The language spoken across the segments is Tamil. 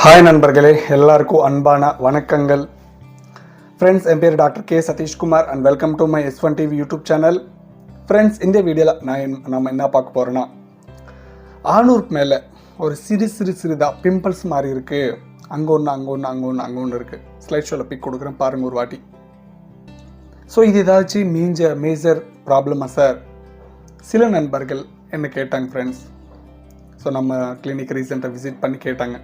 ஹாய் நண்பர்களே, எல்லாருக்கும் அன்பான வணக்கங்கள். ஃப்ரெண்ட்ஸ், என் பேர் doctor K Satishkumar and welcome to my S1 TV YouTube channel. Friends, இந்த வீடியோவில் நம்ம என்ன பார்க்க போகிறோன்னா, ஆணூருக்கு மேலே ஒரு சிறிதாக பிம்பிள்ஸ் மாதிரி இருக்குது. அங்கே ஒன்று இருக்குது. ஸ்லைட் ஷோவில் பிக் கொடுக்குறேன், பாருங்கள் ஒரு வாட்டி. ஸோ இது ஏதாச்சும் மேஜர் ப்ராப்ளமா சார்? சில நண்பர்கள் என்ன கேட்டாங்க ஃப்ரெண்ட்ஸ். ஸோ நம்ம கிளினிக் ரீசெண்டாக விசிட் பண்ணி கேட்டாங்க.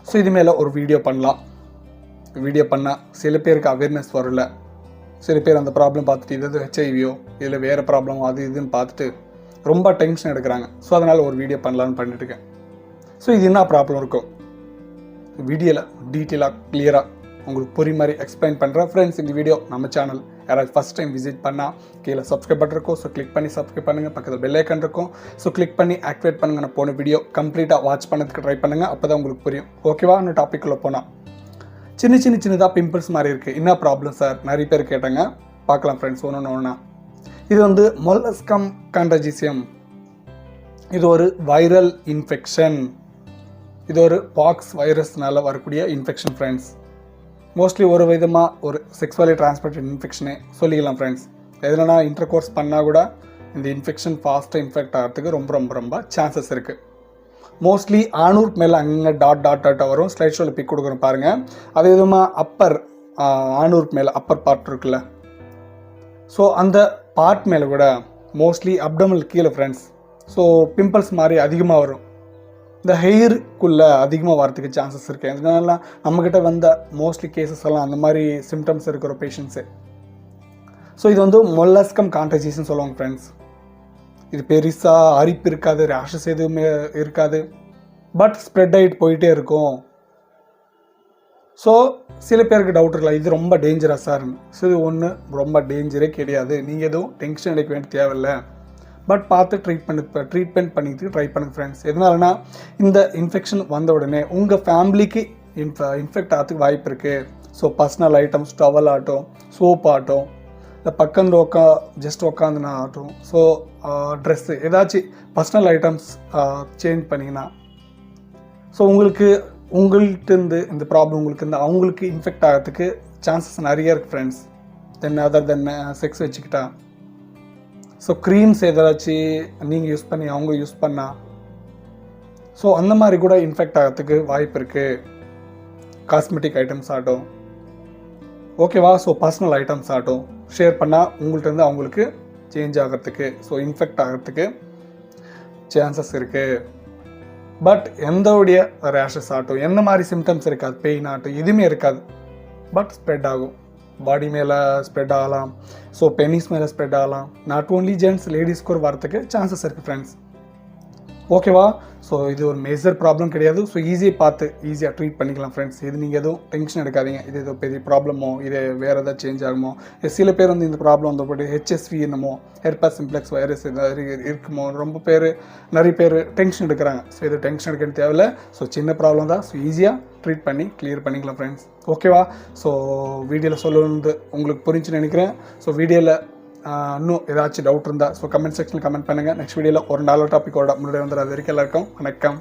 ஸோ இது மேலே ஒரு வீடியோ பண்ணால் சில பேருக்கு அவேர்னஸ் வரல. சில பேர் அந்த ப்ராப்ளம் பார்த்துட்டு இது HIV இதில் வேறு ப்ராப்ளம் அது இதுன்னு பார்த்துட்டு ரொம்ப டென்ஷன் எடுக்கிறாங்க. ஸோ அதனால் ஒரு வீடியோ பண்ணலான்னு பண்ணிட்டுருக்கேன். ஸோ இது என்ன ப்ராப்ளம் இருக்கும் வீடியோவில் டீட்டெயிலாக கிளியராக உங்களுக்கு புரிய மாதிரி எக்ஸ்பிளைன் பண்ணுறேன். ஃப்ரெண்ட்ஸ், இந்த வீடியோ நம்ம சேனல் யாராவது ஃபஸ்ட் டைம் விசிட் பண்ணால் கீழே சப்ஸ்கிரைப் பட்டன் இருக்கும். ஸோ கிளிக் பண்ணி சப்ஸ்கிரைப் பண்ணுங்கள். பக்கத்தில் பெல் ஐக்கன் இருக்கும். ஸோ கிளிக் பண்ணி ஆக்டிவேட் பண்ணுங்கள். நான் போன வீடியோ கம்ப்ளீட்டாக வாட்ச் பண்ணதுக்கு ட்ரை பண்ணுங்கள். அப்போ தான் உங்களுக்கு புரியும். ஓகேவா? இன்னும் டாப்பிக்குள்ளே போனால் சின்னதாக பிம்பிள்ஸ் மாதிரி இருக்குது. என்ன ப்ராப்ளம் சார்? நிறைய பேர் கேட்டாங்க. பார்க்கலாம் ஃப்ரெண்ட்ஸ், ஒன்று. இது வந்து மொல்லஸ்கம் கான்டஜிசியம். இது ஒரு வைரல் இன்ஃபெக்ஷன். இது ஒரு பாக்ஸ் வைரஸ்னால வரக்கூடிய இன்ஃபெக்ஷன் ஃப்ரெண்ட்ஸ். மோஸ்ட்லி ஒரு விதமாக ஒரு செக்ஸுவலி டிரான்ஸ்மிட்டட் இன்ஃபெக்ஷனே சொல்லிக்கலாம் ஃப்ரெண்ட்ஸ். எதுனா இன்டர் கோர்ஸ் பண்ணால் கூட இந்த இன்ஃபெக்ஷன் ஃபாஸ்ட்டாக இன்ஃபெக்ட் ஆகிறதுக்கு ரொம்ப சான்சஸ் இருக்குது. மோஸ்ட்லி ஆணூருக்கு மேலே அங்கே டாட் வரும். ஸ்லைட் ஷோவில் பிக் கொடுக்குறோம் பாருங்கள். அதே விதமாக ஆணூருக்கு மேலே அப்பர் பார்ட் இருக்குல்ல, ஸோ அந்த பார்ட் மேலே கூட மோஸ்ட்லி அப்டமல் கீழே ஃப்ரெண்ட்ஸ். ஸோ பிம்பிள்ஸ் மாதிரி அதிகமாக வரும். இந்த ஹெயருக்குள்ளே அதிகமாக வரதுக்கு சான்சஸ் இருக்குது. இதனால நம்மக்கிட்ட வந்த மோஸ்ட்லி கேசஸ் எல்லாம் அந்த மாதிரி சிம்டம்ஸ் இருக்கிற பேஷண்ட்ஸு. ஸோ இது வந்து மொல்லஸ்கம் கான்டஜிஸ்ன்னு சொல்லுவாங்க ஃப்ரெண்ட்ஸ். இது பெருசாக அரிப்பு இருக்காது, ரேஷஸ் எதுவுமே இருக்காது, பட் ஸ்ப்ரெட் ஆகிட்டு போயிட்டே இருக்கும். ஸோ சில பேருக்கு டவுட் இருக்கலாம், இது ரொம்ப டேஞ்சரஸ் சார்னு. ஸோ இது ஒன்று ரொம்ப டேஞ்சரே கிடையாது. நீங்கள் எதுவும் டென்ஷன் எடுக்க வேண்டிய தேவையில்லை. பட் பார்த்து ட்ரீட்மெண்ட் பண்ணிட்டு ட்ரை பண்ணுங்க ஃப்ரெண்ட்ஸ். எதனாலனா இந்த இன்ஃபெக்ஷன் வந்த உடனே உங்கள் ஃபேமிலிக்கு இன்ஃபெக்ட் ஆகிறதுக்கு வாய்ப்பு இருக்குது. ஸோ பர்சனல் ஐட்டம்ஸ், டவல் ஆகட்டும், சோப் ஆகட்டும், இல்லை பக்கம் ஜஸ்ட் உக்காந்துனா ஆகட்டும், ஸோ ட்ரெஸ்ஸு ஏதாச்சும் பர்சனல் ஐட்டம்ஸ் சேஞ்ச் பண்ணிங்கன்னா ஸோ உங்கள்கிட்ட இந்த ப்ராப்ளம் அவங்களுக்கு இன்ஃபெக்ட் ஆகிறதுக்கு சான்சஸ் நிறைய இருக்குது ஃப்ரெண்ட்ஸ். தென் செக்ஸ் வச்சுக்கிட்டா, ஸோ க்ரீம்ஸ் ஏதாச்சும் நீங்கள் யூஸ் பண்ணி அவங்க யூஸ் பண்ணால் ஸோ அந்த மாதிரி கூட இன்ஃபெக்ட் ஆகிறதுக்கு வாய்ப்பு இருக்குது. காஸ்மெட்டிக் ஐட்டம்ஸ் ஆகட்டும், ஓகேவா? ஸோ பர்சனல் ஐட்டம்ஸ் ஆகட்டும் ஷேர் பண்ணால் உங்கள்கிட்ட அவங்களுக்கு சேஞ்ச் ஆகிறதுக்கு, ஸோ இன்ஃபெக்ட் ஆகிறதுக்கு சான்சஸ் இருக்குது. பட் எந்தோடைய ரேஷஸ் ஆகட்டும், எந்த மாதிரி சிம்டம்ஸ் இருக்காது, பெயின் ஆகட்டும், எதுவுமே இருக்காது. பட் ஸ்ப்ரெட் ஆகும், பாடி மேலே ஸ்ப்ரெட் ஆகலாம். ஸோ பெனிஸ் மேலே ஸ்ப்ரெட் ஆகலாம். நாட் ஓன்லி ஜென்ட்ஸ், லேடிஸ்க்கு ஒரு வரத்துக்கு சான்சஸ் இருக்குது ஃப்ரெண்ட்ஸ். ஓகேவா? ஸோ இது ஒரு மேஜர் ப்ராப்ளம் கிடையாது. ஸோ ஈஸியாக ட்ரீட் பண்ணிக்கலாம் ஃப்ரெண்ட்ஸ். இது நீங்கள் எதுவும் டென்ஷன் எடுக்காதீங்க. இது ஏதோ பெரிய ப்ராப்ளமோ, இது வேறு எதாவது சேஞ்ச் ஆகுமோ, சில பேர் வந்து இந்த ப்ராப்ளம் வந்து போய்ட்டு HSV என்னமோ, ஹெர்பஸ் சிம்ப்ளெக்ஸ் வைரஸ் எதாவது இருக்குமோ, நிறைய பேர் டென்ஷன் எடுக்கிறாங்க. ஸோ இது டென்ஷன் எடுக்க தேவையில்லை. ஸோ சின்ன ப்ராப்ளம் தான். ஸோ ஈஸியாக ட்ரீட் பண்ணி கிளியர் பண்ணிக்கலாம் ஃப்ரெண்ட்ஸ். ஓகேவா? ஸோ வீடியோவில் சொல்லுறது உங்களுக்கு புரிஞ்சுன்னு நினைக்கிறேன். ஸோ வீடியோவில் இன்னும் ஏதாச்சும் டவுட் இருந்தால் ஸோ கமெண்ட் செக்ஷனில் கமெண்ட் பண்ணுங்கள். நெக்ஸ்ட் வீடியோவில் ஒரு நல்ல டாப்பிக்கோட முன்னாடி வந்துடும். அது வரைக்கும் எல்லாருக்கும் வணக்கம்.